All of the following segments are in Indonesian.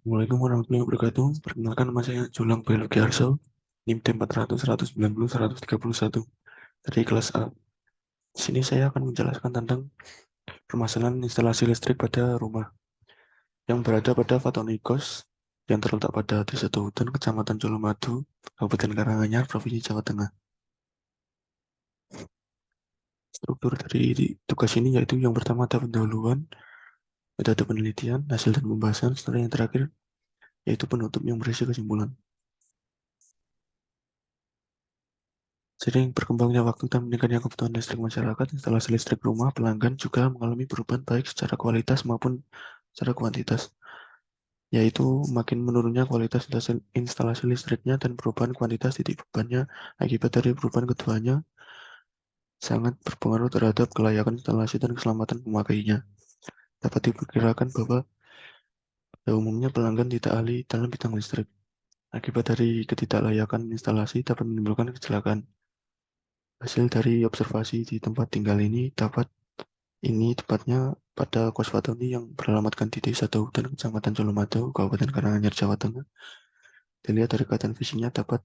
Assalamualaikum warahmatullahi wabarakatuh. Perkenalkan nama saya Julang Biologi Arso, NIM T400 190 131 dari kelas A. Di sini saya akan menjelaskan tentang permasalahan instalasi listrik pada rumah yang berada pada Fatonikos yang terletak pada Desa Tuhutan, Kecamatan Colomadu, Kabupaten Karanganyar, Provinsi Jawa Tengah. Struktur dari tugas ini yaitu yang pertama ada pendahuluan, metode penelitian, hasil dan pembahasan, setelah yang terakhir yaitu penutup yang berisi kesimpulan. Seiring berkembangnya waktu dan meningkatnya kebutuhan listrik masyarakat, instalasi listrik rumah pelanggan juga mengalami perubahan baik secara kualitas maupun secara kuantitas, yaitu makin menurunnya kualitas instalasi listriknya dan perubahan kuantitas titik bebannya akibat dari perubahan keduanya sangat berpengaruh terhadap kelayakan instalasi dan keselamatan pemakainya. Dapat diperkirakan bahwa pada umumnya pelanggan tidak ahli dalam bidang listrik. Akibat dari ketidaklayakan instalasi dapat menimbulkan kecelakaan. Hasil dari observasi di tempat tinggal ini tepatnya pada Kos Fatoni yang beralamatkan di Desa Daudan, Kecamatan Colomadu, Kabupaten Karanganyar, Jawa Tengah. Dilihat dari keadaan fisiknya terdapat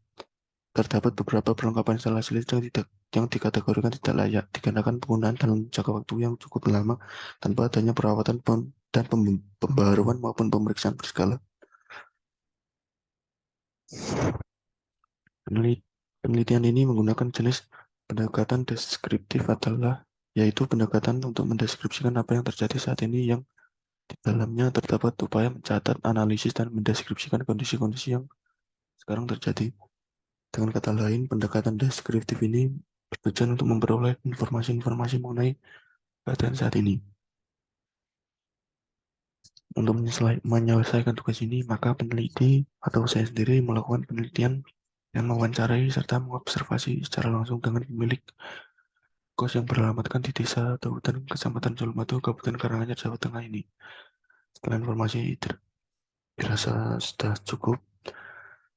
beberapa perlengkapan instalasi listrik yang dikategorikan tidak layak dikarenakan penggunaan dalam jangka waktu yang cukup lama tanpa adanya perawatan dan pembaruan maupun pemeriksaan berskala. Penelitian ini menggunakan jenis pendekatan deskriptif yaitu pendekatan untuk mendeskripsikan apa yang terjadi saat ini yang di dalamnya terdapat upaya mencatat, analisis, dan mendeskripsikan kondisi-kondisi yang sekarang terjadi. Dengan kata lain, pendekatan deskriptif ini bertujuan untuk memperoleh informasi-informasi mengenai keadaan saat ini. Untuk menyelesaikan tugas ini, maka peneliti atau saya sendiri melakukan penelitian yang mewawancarai serta mengobservasi secara langsung dengan pemilik kos yang beralamatkan di Desa Daudan, Kecamatan Colomadu, Kabupaten Karanganyar, Jawa Tengah ini. Setelah informasi dirasa sudah cukup,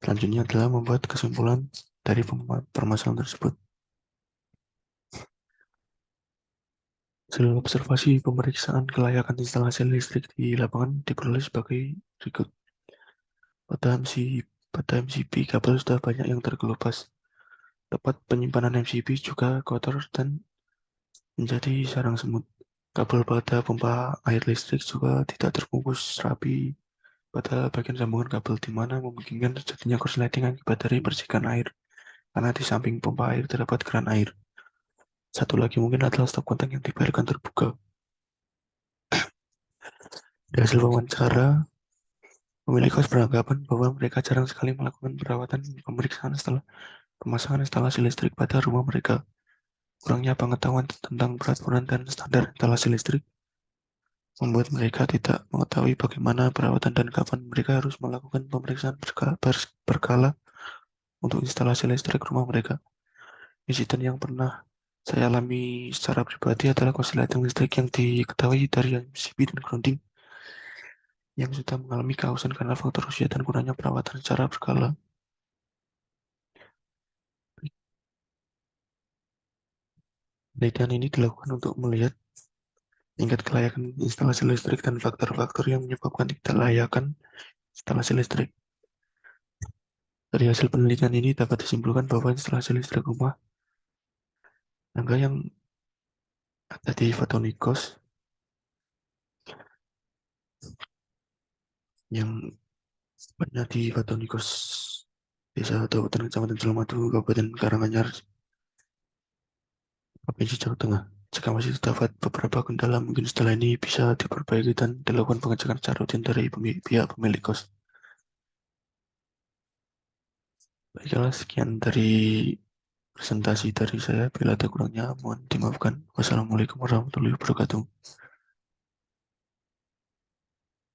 selanjutnya adalah membuat kesimpulan dari permasalahan tersebut. Hasil observasi pemeriksaan kelayakan instalasi listrik di lapangan diperoleh sebagai berikut. Pada MCB, kabel sudah banyak yang terkelupas. Tempat penyimpanan MCB juga kotor dan menjadi sarang semut. Kabel pada pompa air listrik juga tidak terbungkus rapi pada bagian sambungan kabel, di mana memungkinkan terjadinya korsleting akibat dari percikan air, karena di samping pompa air terdapat keran air. Satu lagi mungkin adalah stop kontak yang dibiarkan terbuka. Dari hasil wawancara, pemilik kos beranggapan bahwa mereka jarang sekali melakukan perawatan pemeriksaan setelah pemasangan instalasi listrik pada rumah mereka. Kurangnya pengetahuan tentang peraturan dan standar instalasi listrik membuat mereka tidak mengetahui bagaimana perawatan dan kapan mereka harus melakukan pemeriksaan berkala untuk instalasi listrik rumah mereka. Insiden yang pernah saya alami secara pribadi adalah korsleting listrik yang diketahui dari MCB dan grounding yang sudah mengalami keharusan karena faktor usia dan kurangnya perawatan secara berkala. Penelitian ini dilakukan untuk melihat tingkat kelayakan instalasi listrik dan faktor-faktor yang menyebabkan tidak layakan instalasi listrik. Dari hasil penelitian ini dapat disimpulkan bahwa instalasi listrik rumah tangga yang ada di Fatonikos yang tepatnya di Fatonikos Desa Daudan Kecamatan Colomadu Kabupaten Karanganyar Provinsi Jawa Tengah. Jika masih terdapat beberapa kendala, mungkin setelah ini bisa diperbaiki dan dilakukan pengecekan secara rutin dari pihak pemilik kos. Baiklah, sekian dari presentasi dari saya. Bila ada kurangnya, mohon dimaafkan. Wassalamualaikum warahmatullahi wabarakatuh.